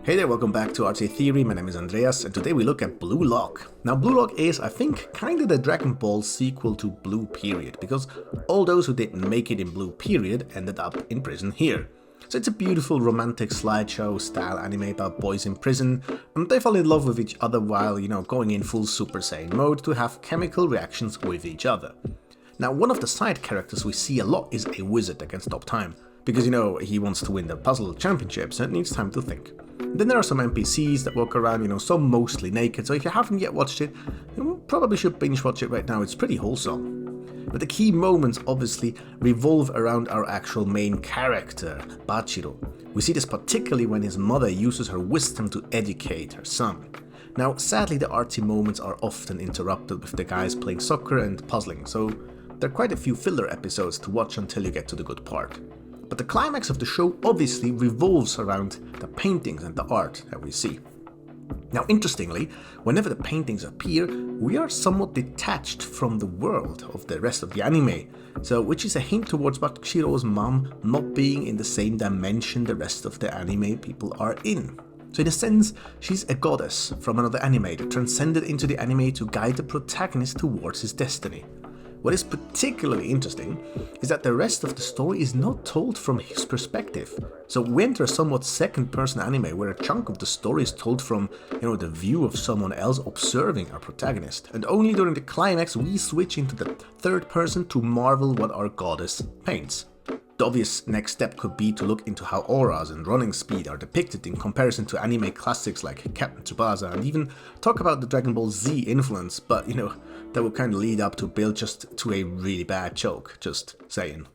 Hey there, welcome back to Artsy Theory. My name is Andreas, and today we look at Bluelock. Now, Bluelock is, I think, kinda the Dragon Ball sequel to Blue Period, because all those who didn't make it in Blue Period ended up in prison here. So it's a beautiful romantic slideshow style anime about boys in prison, and they fall in love with each other while, going in full Super Saiyan mode to have chemical reactions with each other. Now, one of the side characters we see a lot is a wizard that can stop time, because he wants to win the puzzle championships and needs time to think. Then there are some NPCs that walk around, some mostly naked, so if you haven't yet watched it, you probably should binge watch it right now, it's pretty wholesome. But the key moments obviously revolve around our actual main character, Bachiro. We see this particularly when his mother uses her wisdom to educate her son. Now, sadly, the artsy moments are often interrupted with the guys playing soccer and puzzling, so there are quite a few filler episodes to watch until you get to the good part. But the climax of the show obviously revolves around the paintings and the art that we see. Now, interestingly, whenever the paintings appear, we are somewhat detached from the world of the rest of the anime, which is a hint towards Bachiro's mom not being in the same dimension the rest of the anime people are in. So in a sense, she's a goddess from another anime that transcended into the anime to guide the protagonist towards his destiny. What is particularly interesting is that the rest of the story is not told from his perspective. So we enter a somewhat second-person anime where a chunk of the story is told from, the view of someone else observing our protagonist. And only during the climax we switch into the third person to marvel what our goddess paints. The obvious next step could be to look into how auras and running speed are depicted in comparison to anime classics like Captain Tsubasa, and even talk about the Dragon Ball Z influence, but that would kind of lead up to Bill just to a really bad joke, just saying.